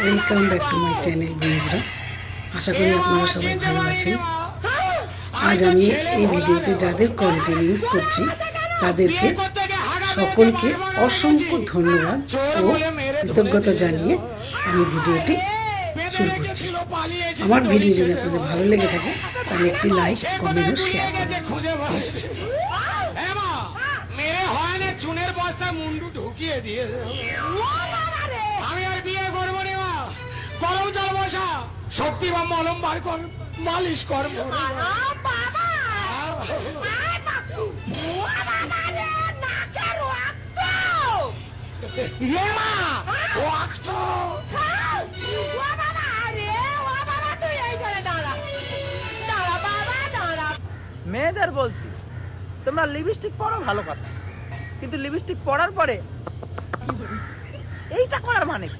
Welcome back to my channel বন্ধুরা। আশা করি আপনারা সবাই ভালো আছেন। আজ আমি এই ভিডিওতে যাদের কন্টেন্ট ইউজ করছি তাদেরকে সকলকে অসংখ্য ধন্যবাদ ও কৃতজ্ঞতা জানিয়ে আমি ভিডিওটি শুরু করছি। আমার ভিডিও যদি আপনাদের ভালো লেগে থাকে তাহলে একটি লাইক, কমেন্ট ও শেয়ার করবেন। চুনের বস্তায় মুন্ডু ঢুকিয়ে দিয়ে আমি আর বিয়ে করবো রে মা। গরম জল বসা, শক্তি বা মলম বার কর, মালিশ কর। মেয়েদের বলছি, তোমরা লিপস্টিক পরো ভালো কথা, কিন্তু লিপস্টিক পরার পরে এইটা করার মানে কি?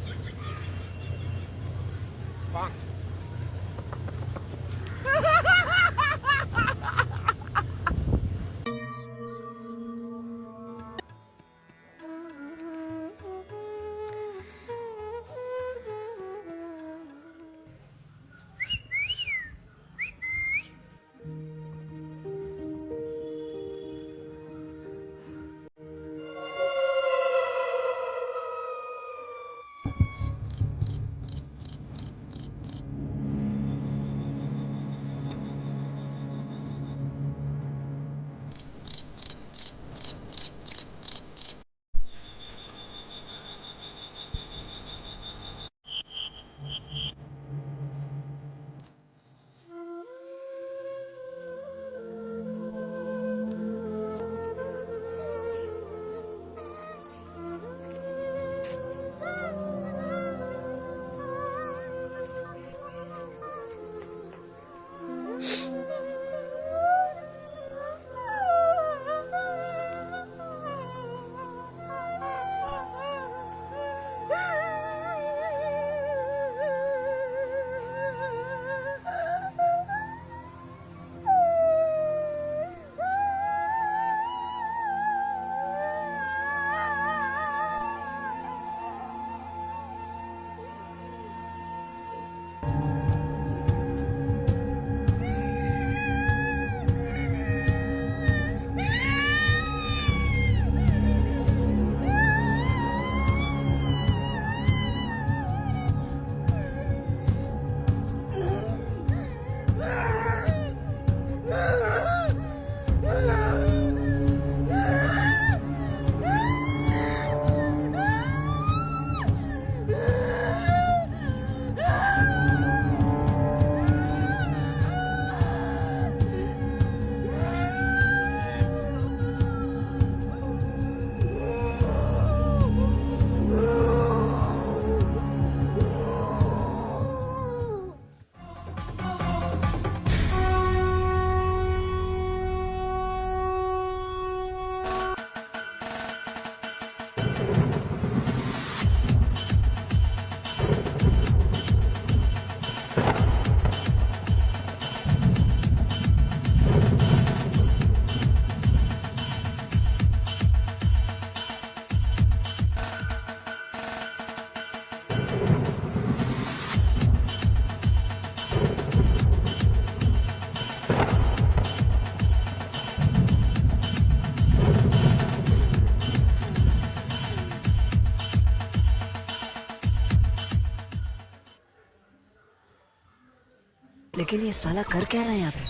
लेकिन ये साला कर क्या रहा है यहाँ पे?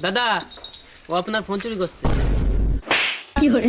দাদা, ও আপনার ফোন চুরি করছে। কি করে?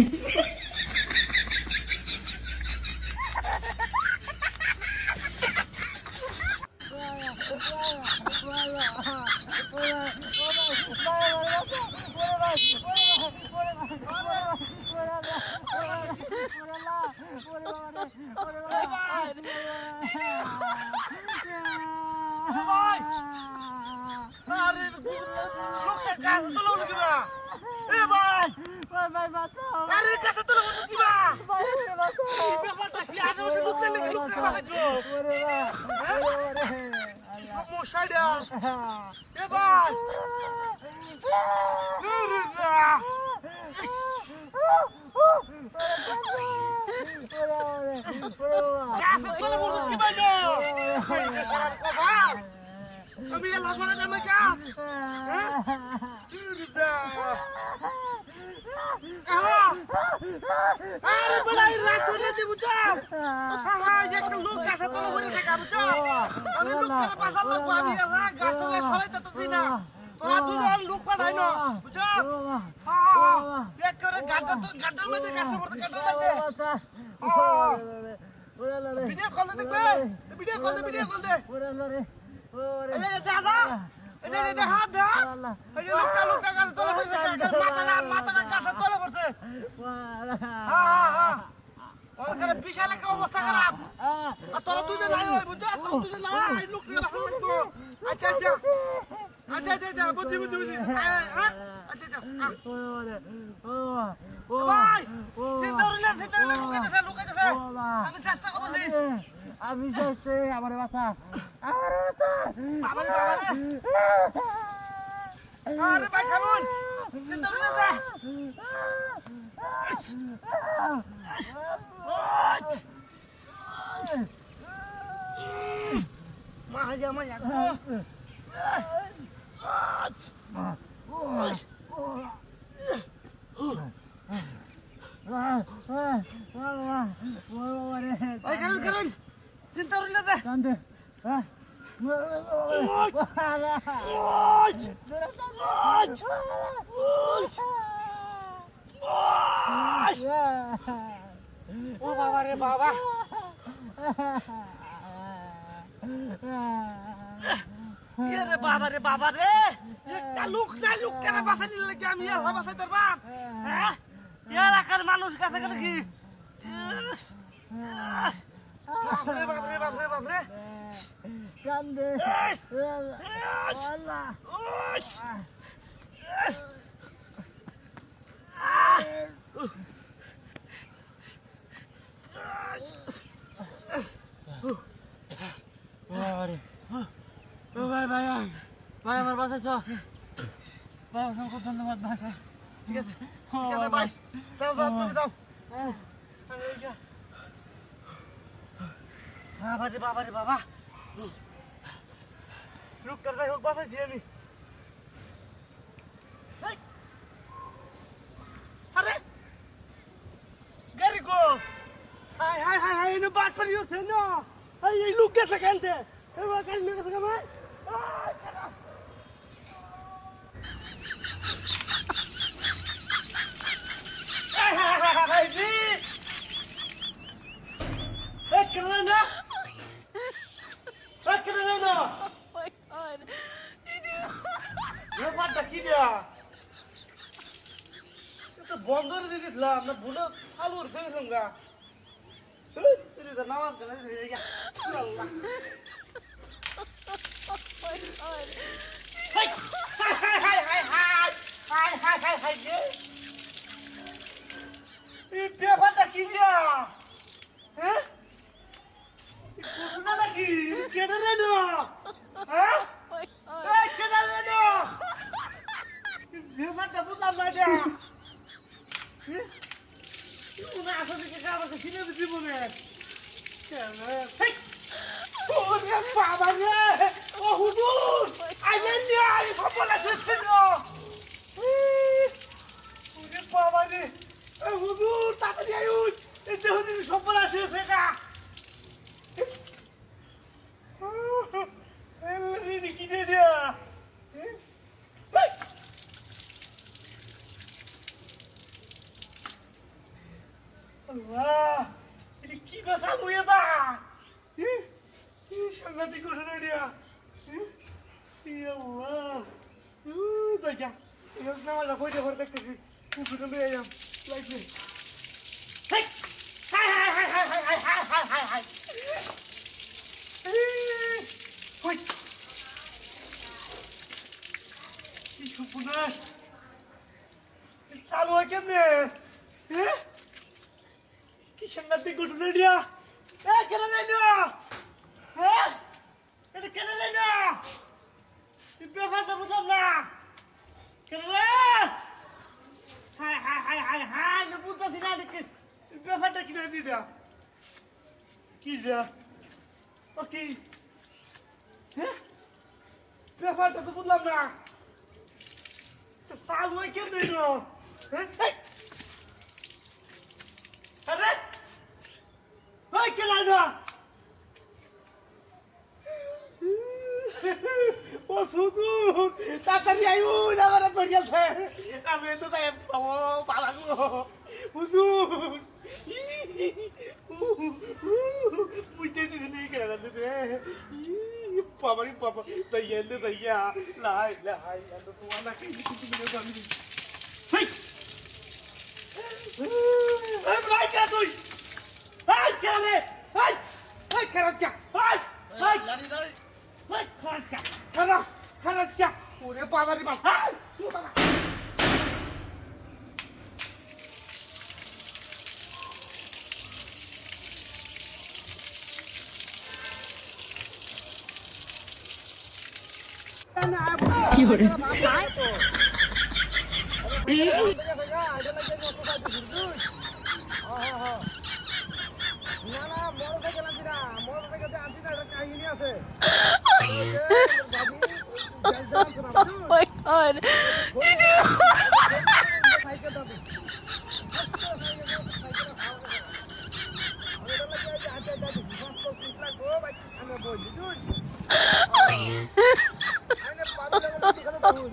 আমি এলা সরে যাবে কাজ আরে বলাই রাত হলে দিব চাও একটা লোক গাছে তলে পড়ে থাকে বুঝছো আমি লোককে বাঁচার লাগবো আমি এলা গাছটা সরাইতে তো দিই না তোরা দুজন লোক পাঠাই না বুঝছো দেখ করে গাড্ডার মধ্যে গাছটা পড়তে গাড্ডার মধ্যে ভিডিও কল দেখবে ভিডিও কল দে এই দাদা এই হাত দা এই লোকটা গাছে তলে পড়ে থাকে মাথাটা গাছে তলে পড়ছে ওখানে বিশাল একটা অবস্থা খারাপ আর তোরা দুজন নাই ওই বুঝছো তোরা দুজন নাই লোকটা বাঁচার লাগবো আচ্ছা বুঝছি আচ্ছা ভাই চিন্তা লুকাইতেছে আমি চেষ্টা করতেছি আমি চেষ্টা আমার বাসা বাবারে আরে ভাই খামুন চিন্তা করিস না মা জামা ইয়াকো কারণ চিন্তা করিস না কান্দে ও বাবা রে বাবা বাবা রে একটা লোক কেন বাঁচানি লাগে আমি আল্লাহ বাঁচাইতে পারবাম হ্যাঁ এলাকার মানুষ কাছে গেলে কি বাপরে কান্দে ভাই আমার বাসাইছ ভাই অসংখ্য ধন্যবাদ ভাই ঠিক আছে ভাই যাও তুমি যাও বাবা রে বাবা লোকটার যাই হোক বাসাইছি আমি আরে গাড়ি গো হাই এনে বাট পারি হচ্ছে না এই লোক গেছে কেনতে এবার গাড়ি নিয়ে গেছে ভাই বন্ধ করে দিয়েছিলাম না ভুলে আলু ফেলেছিলাম গা নামাজ ব্যাপারটা কি দিয়া হ্যাঁ নাকি কেটে রে না হ্যাঁ কেটে রে না ব্যাপারটা বুঝলাম না এটা মনে আসলে কি কারণ কিনে দিচ্ছি মনে বাবা রে ও হুজুর আইলেন আই সফল আছে বাবা রে হুজুর তাড়াতাড়ি আইন এটা হুজুর সফল আছে সেটা কিনে দেয়া আল্লাহ এটা কি কথা মুয়ে দা সাংঘাতিক ঘটনা দিয়া আল্লাহ দেখা নামাজ পড়তে পড়তে দেখতেছি পুকুরে নিয়ে যাম লাগবে কি সুপুনাস চালু হয় কেমনে হ্যাঁ কি সাংঘাতিক ঘটনা দিয়া কেন যাই না হ্যাঁ এটা কেন যাই না ব্যাপারটা বুঝলাম না কেন high high high high high না বুঝতেছি না দেখি ব্যাপারটা কিনে দিদা কি যা ও কি হ্যাঁ ব্যাপারটা তো বুঝলাম না চালু হয় কেন আরে ওই কে লাইনো ও শুধু তাড়াতাড়ি আইও আমার তো গেছে আমি তো তাই পালাগো হুজুর বুঝতে দিদি নেই কেন রে বাবারি বাবা দইয়া লাই তো তোমার না কি কিছু নিয়ে যাবি হেই এই ভাই কে তুই এই কে রে এই খারাপ কে এই লাড়ি এই খারাপ কে খারাপ কে ওরে বাবারি বাবা তুই বাবা my god. Oh my god. Oh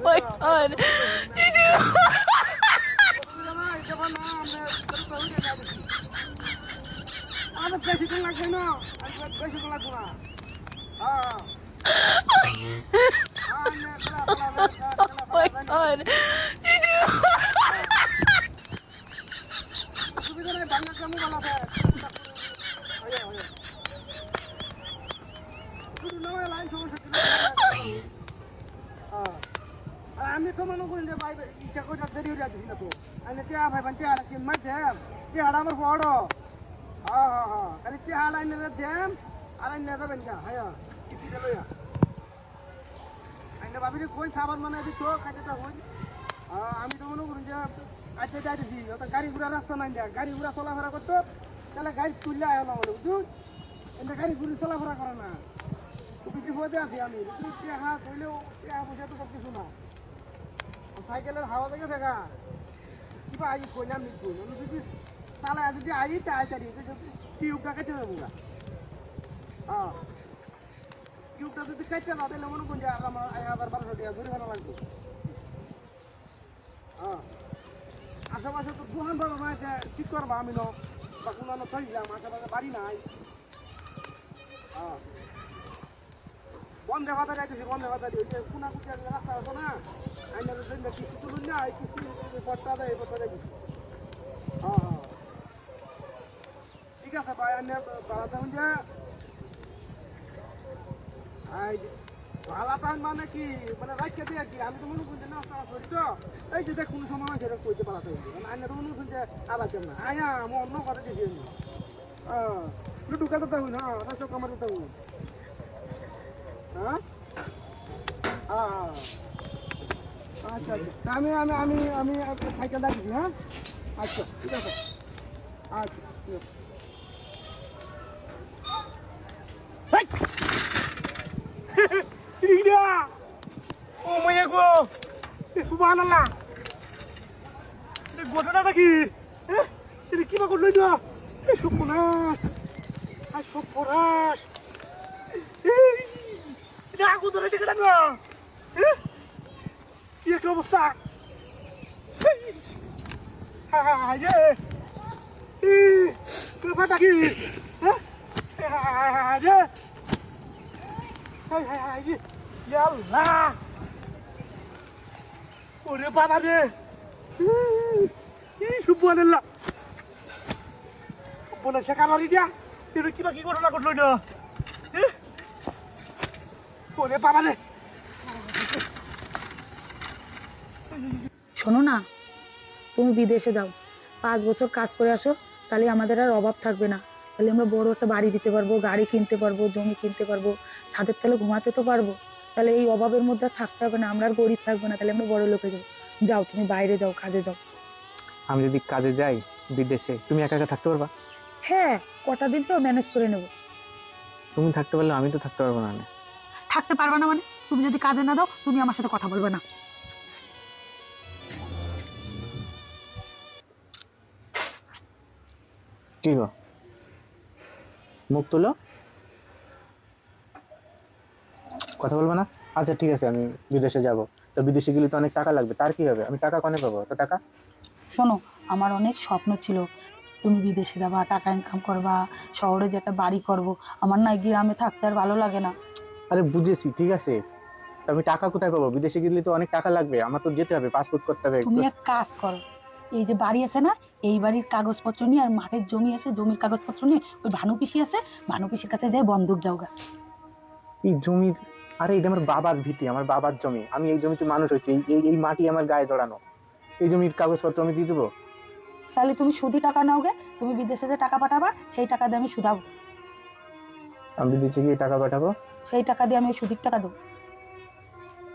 my god. আমি তো মনে করি যে ভাই ইচ্ছা করে দেরি হয়ে যাচ্ছি না তো আমি ভাই বাঞ্চে আর কি মাঝে হাড়া আমার বড় খালি হাড়া এনে দেম আর এনে যাবেন না হ্যাঁ কিছু লইয়া আইনে ভাবিনি কোন সাবান মানে দিত কাজটা হই আমি তো মনে করি যে আজকে যাইতেছি গাড়ি ঘোড়া রাস্তা নাই গাড়ি ঘোড়া চলাফেরা করতো তাহলে গাড়ি তুললে আয় না বলে বুঝুন এটা গাড়ি ঘুরে চলাফেরা করে না খুবই বিপদে আছি আমি হাত হইলেও পয়সা তো সব কিছু না সাইকেলের হাওয়া থেকে থাকা কিবা আই কইলাম মিটবো আমি যদি চালায় যদি আই তাড়াতাড়ি টিউবটা কেটে দেবো গা টিউবটা যদি কেটে না তাহলে মনে করি যে আমার 1000-1200 টাকা ঘুরে ফেলা লাগবে আশেপাশে তো দোকান পাবো না যে ঠিক করবো আমি না বা কোনো থাকলাম আশেপাশে বাড়ি নাই বন্ধে ভাতা যাইতেছি বন্ধে ভাতা দিয়ে ওই যে কোনা কুচি রাস্তা আছে না আইনার জন্য কিস্তি তুলুন না এই কিস্তি পট্টা দেয় এই পট্টা যাইতেছি ঠিক আছে ভাই আইনে বাড়াতে হন যে বালাতান মানে কি মানে রাখিয়ে দিয়ে কি আমি তো মনে করছি না করি তো এই যে দেখ কোনো সময় সেটা কইতে পারাতে আইনে তো মনে করছি আবার কেমন আয়া আমি অন্য কথা দিয়েছি একটু ঢুকাতে থাকুন হ্যাঁ রাস্তা কামাতে থাকুন হ্যাঁ আচ্ছা আচ্ছা আমি আমি আমি আমি সাইকেল রাখছি হ্যাঁ আচ্ছা ঠিক আছে আচ্ছা ঠিক আছে ও মাইয়া গো সুবহানাল্লাহ ঘটনাটা কি এটা কি বা করলো না সর্বনাশ আর সর্বনাশ এটা আগুন ধরে দেখে না কি একটা অবস্থা ব্যাপারটা কি ওরে বাবা রে সুবহানাল্লাহ বলে শেখানো দিয়া এটা কিবা কি ঘটনা ঘটলো না ওরে বাবা রে শোনো না, তুমি বিদেশে যাও, 5 বছর কাজ করে আসো, তাহলে আমাদের আর অভাব থাকবে না। তাহলে আমরা বড় একটা বাড়ি দিতে পারবো, গাড়ি কিনতে পারবো, জমি কিনতে পারবো, ছাদের তলে ঘুমাতে তো পারবো। তাহলে এই অভাবের মধ্যে থাকতে হবে না, আমরা আর গরিব থাকবো না। তাহলে আমরা বড় লোকে যাবো। যাও, তুমি বাইরে যাও, কাজে যাও। আমি যদি কাজে যাই বিদেশে, তুমি একা একা থাকতে পারবা? হ্যাঁ, কটা দিন তো ম্যানেজ করে নেবো। তুমি থাকতে পারলে আমি তো থাকতে পারবো না। থাকতে পারবা না মানে? তুমি যদি কাজে না দাও তুমি আমার সাথে কথা বলবে না। কি গো, মুখ তুলো, কথা বলবো না? আচ্ছা ঠিক আছে, আমি বিদেশে যাব। তো বিদেশে গেলে তো অনেক টাকা লাগবে, তার কি হবে? আমি টাকা কনে পাবো? তো টাকা শোনো, আমার অনেক স্বপ্ন ছিল তুমি বিদেশে যাবা, টাকা ইনকাম করবা, শহরে যে একটা বাড়ি করব। আমার না গ্রামে থাকতে আর ভালো লাগে না। আরে বুঝেছি, ঠিক আছে, তো আমি টাকা কোথায় পাবো? বিদেশে গেলে তো অনেক টাকা লাগবে, আমার তো যেতে হবে, পাসপোর্ট করতে হবে। তুমি এক কাজ করো, এই যে বাড়ি আছে না, এই বাড়ির কাগজপত্র নিয়ে, আর মাঠের জমি আছে, জমির কাগজপত্র নিয়ে ওই ভানু পিসি আছে, ভানু পিসির কাছে যাই বন্দুক দাও গা। এই জমির, আরে এটা আমার বাবার ভিটি, আমার বাবার জমি, আমি এই জমিতে মানুষ হয়েছি, এই এই মাটি আমার গায়ে জড়ানো, এই জমির কাগজপত্র আমি দিয়ে দেবো? তাহলে তুমি সুদি টাকা নাও গে, তুমি বিদেশে যে টাকা পাঠাবা সেই টাকা দিয়ে আমি সুদাবো, আমি বিদেশে গিয়ে টাকা পাঠাবো, সেই টাকা দিয়ে আমি ওই সুদির টাকা দেবো।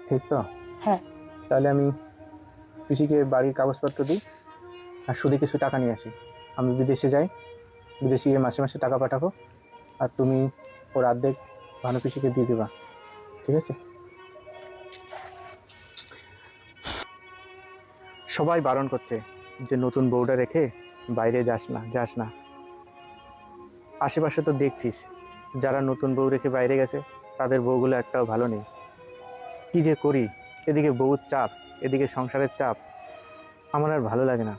ঠিক তো? হ্যাঁ। তাহলে আমি পিসিকে বাড়ির কাগজপত্র দিই আর সুদে কিছু টাকা নিয়ে আসি, আমি বিদেশে যাই, বিদেশে গিয়ে মাসে মাসে টাকা পাঠাবো, আর তুমি ওর অর্ধেক ভানু পিসিকে দিয়ে দেবা, ঠিক আছে? সবাই বারণ করছে যে নতুন বউটা রেখে বাইরে যাস না, যাস না। আশেপাশে তো দেখছিস যারা নতুন বউ রেখে বাইরে গেছে তাদের বউগুলো একটাও ভালো নেই। কি যে করি, এদিকে বউর চাপ, এদিকে সংসারের চাপ, আমার আর ভালো লাগে না।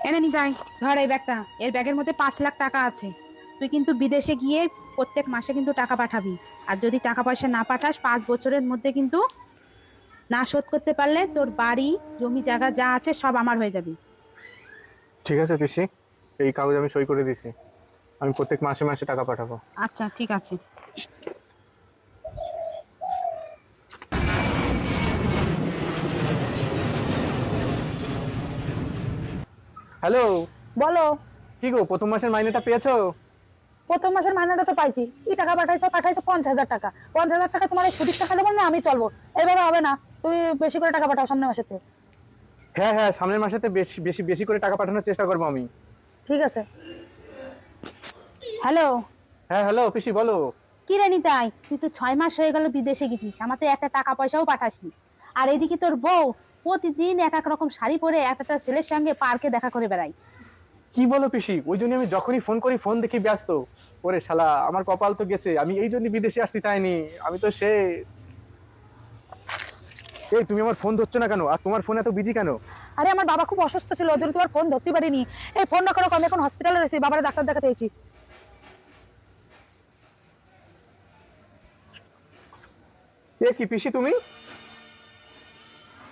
এনে নিতাই, ধর এই ব্যাগটা, এর ব্যাগের মধ্যে 5 লাখ টাকা আছে। তুই কিন্তু বিদেশে গিয়ে প্রত্যেক মাসে কিন্তু টাকা পাঠাবি, আর যদি টাকা পয়সা না পাঠাস 5 বছরের মধ্যে কিন্তু না শোধ করতে পারলে তোর বাড়ি জমি জায়গা যা আছে সব আমার হয়ে যাবে। ঠিক আছে পিসি, এই কাগজ আমি সই করে দিছি, আমি প্রত্যেক মাসে মাসে টাকা পাঠাবো। আচ্ছা ঠিক আছে। হ্যালো, বলো। কি গো, প্রথম মাসের মাইনেটা পেয়েছো? প্রথম মাসের মাইনেটা তো পাইছি। কি টাকা পাঠাইছো? 50,000 টাকা। 50,000 টাকা তোমার এই সুদির টাকা দেবো না, আমি চলবো? এইভাবে হবে না, তুমি বেশি করে টাকা পাঠাও সামনের মাসেতে। হ্যাঁ হ্যাঁ, সামনের মাসেতে বেশি বেশি বেশি করে টাকা পাঠানোর চেষ্টা করবো আমি। ঠিক আছে। হ্যালো, হ্যাঁ হ্যালো পিসি, বলো। কি রে নিতাই, তুই তো 6 মাস হয়ে গেল বিদেশে গেছিস, আমার তো একটা টাকা পয়সাও পাঠাসনি। আর এদিকে তোর বউ প্রতিদিন এক এক রকম শাড়ি পরে একটা ছেলের সঙ্গে পার্কে দেখা করে বেড়াই। কি বলো পিসি? ওই জন্য আমি যখনই ফোন করি ফোন দেখি ব্যস্ত। ওরে শালা, আমার কপাল তো গেছে, আমি এই জন্য বিদেশে আসতে চাইনি, আমি তো শেষ। এই তুমি আমার ফোন ধরছো না কেন, আর তোমার ফোন এত বিজি কেন? আরে আমার বাবা খুব অসুস্থ ছিল, ওদের তোমার ফোন ধরতে পারিনি। এই ফোন না করো, আমি এখন হসপিটালে রয়েছি, বাবার ডাক্তার দেখাতে হয়েছি। এ কি পিসি তুমি?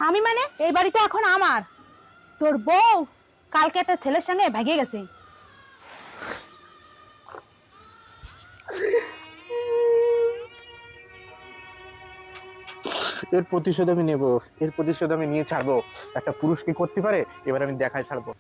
আমি মানে এই বাড়ি তো এখন আমার। তোর বউ কালকে একটা ছেলের সঙ্গে ভেগে গেছে। এর প্রতিশোধ আমি নেব, এর প্রতিশোধ আমি নিয়ে ছাড়বো। একটা পুরুষ কি করতে পারে, এবার আমি দেখায় ছাড়বো।